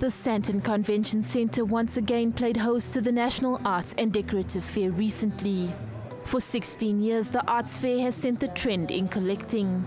The Sandton Convention Centre once again played host to the National Arts and Decorative Faire recently. For 16 years, the Arts Fair has set the trend in collecting,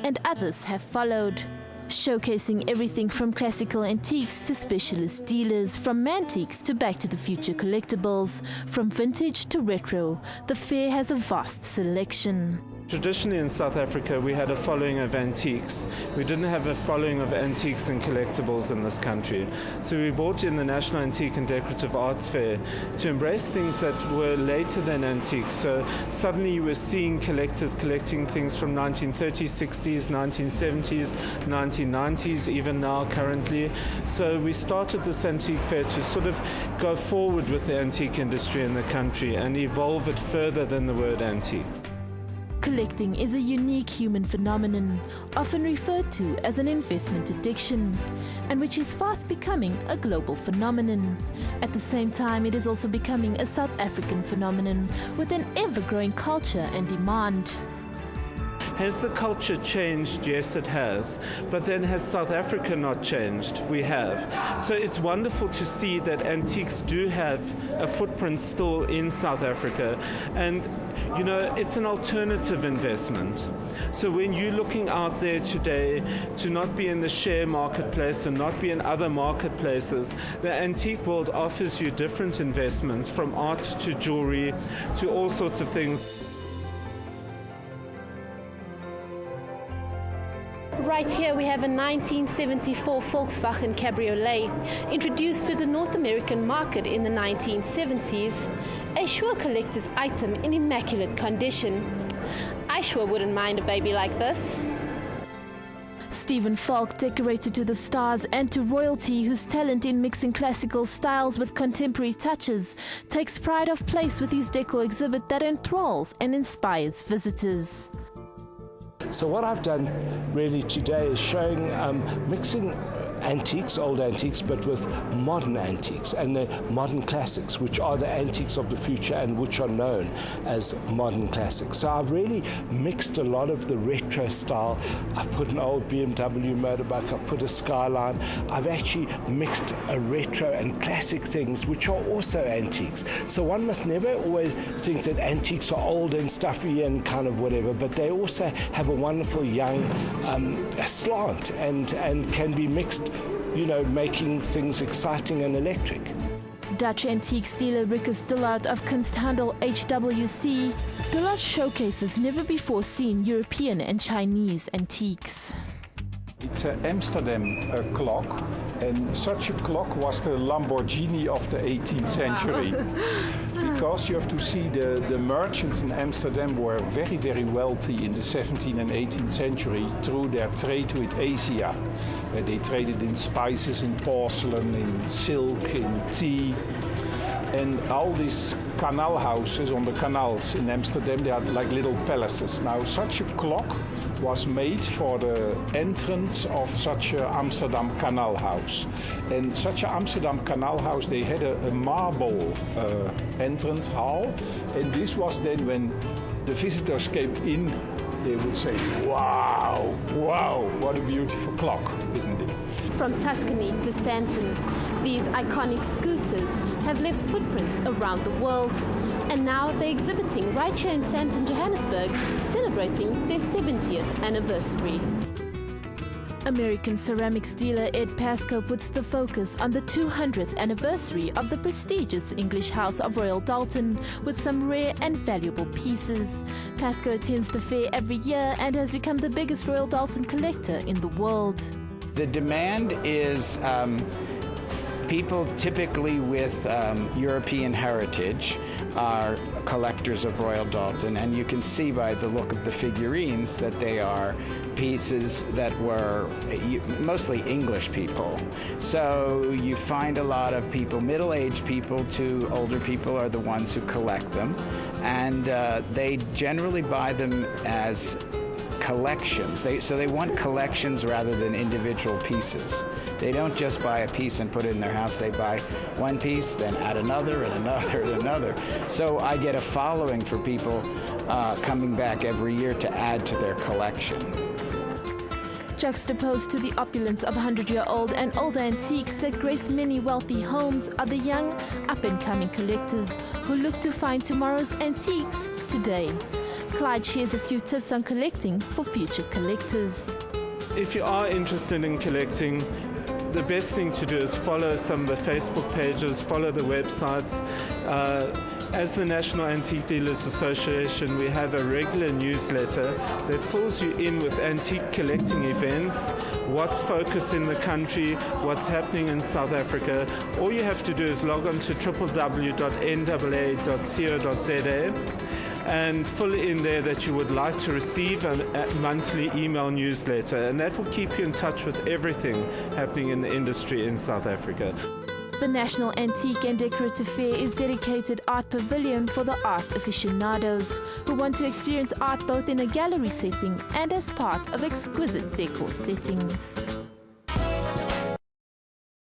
and others have followed, showcasing everything from classical antiques to specialist dealers, from mantiques to Back to the Future collectibles, from vintage to retro. The fair has a vast selection. Traditionally in South Africa, we had a following of antiques. We didn't have a following of antiques and collectibles in this country. So we brought in the National Antique and Decorative Arts Fair to embrace things that were later than antiques. So suddenly you were seeing collectors collecting things from 1930s, 60s, 1970s, 1990s, even now currently. So we started this antique fair to sort of go forward with the antique industry in the country and evolve it further than the word antiques. Collecting is a unique human phenomenon, often referred to as an investment addiction, and which is fast becoming a global phenomenon. At the same time, it is also becoming a South African phenomenon with an ever-growing culture and demand. Has the culture changed? Yes, it has. But then has South Africa not changed? We have. So it's wonderful to see that antiques do have a footprint still in South Africa. And, you know, it's an alternative investment. So when you're looking out there today to not be in the share marketplace and not be in other marketplaces, the antique world offers you different investments, from art to jewelry to all sorts of things. Right here we have a 1974 Volkswagen Cabriolet, introduced to the North American market in the 1970s, a sure collector's item in immaculate condition. I sure wouldn't mind a baby like this. Stephen Falk, decorated to the stars and to royalty, whose talent in mixing classical styles with contemporary touches takes pride of place with his deco exhibit that enthralls and inspires visitors. So what I've done really today is showing mixing antiques, old antiques, but with modern antiques and the modern classics, which are the antiques of the future and which are known as modern classics. So I've really mixed a lot of the retro style. I've put an old BMW motorbike, I've put a Skyline. I've actually mixed a retro and classic things, which are also antiques. So one must never always think that antiques are old and stuffy and kind of whatever, but they also have a wonderful young slant and can be mixed, you know, making things exciting and electric. Dutch antiques dealer Rikus Dillard of Kunsthandel HWC, Dillard showcases never-before-seen European and Chinese antiques. It's an Amsterdam clock, and such a clock was the Lamborghini of the 18th century. Because you have to see the merchants in Amsterdam were very, very wealthy in the 17th and 18th century through their trade with Asia. They traded in spices, in porcelain, in silk, in tea. And all these canal houses on the canals in Amsterdam, they are like little palaces. Now, such a clock was made for the entrance of such an Amsterdam canal house. And such an Amsterdam canal house, they had a marble entrance hall. And this was then when the visitors came in, they would say, wow, wow, what a beautiful clock, isn't it? From Tuscany to Sandton, these iconic scooters have left footprints around the world. And now they're exhibiting right here in Sandton, Johannesburg, celebrating their 70th anniversary. American ceramics dealer Ed Pascoe puts the focus on the 200th anniversary of the prestigious English House of Royal Dalton with some rare and valuable pieces. Pascoe attends the fair every year and has become the biggest Royal Dalton collector in the world. The demand is people typically with European heritage are collectors of Royal Dalton, and you can see by the look of the figurines that they are pieces that were mostly English people. So you find a lot of people, middle-aged people to older people, are the ones who collect them, and they generally buy them as collections. So they want collections rather than individual pieces. They don't just buy a piece and put it in their house. They buy one piece, then add another and another and another. So I get a following for people coming back every year to add to their collection. Juxtaposed to the opulence of 100-year-old and older antiques that grace many wealthy homes are the young, up-and-coming collectors who look to find tomorrow's antiques today. Clyde shares a few tips on collecting for future collectors. If you are interested in collecting, the best thing to do is follow some of the Facebook pages, follow the websites. As the National Antique Dealers Association, we have a regular newsletter that fills you in with antique collecting events, what's focused in the country, what's happening in South Africa. All you have to do is log on to www.nwaa.co.za and fill in there that you would like to receive a monthly email newsletter, and that will keep you in touch with everything happening in the industry in South Africa. The National Antique and Decorative Fair is dedicated art pavilion for the art aficionados who want to experience art both in a gallery setting and as part of exquisite decor settings.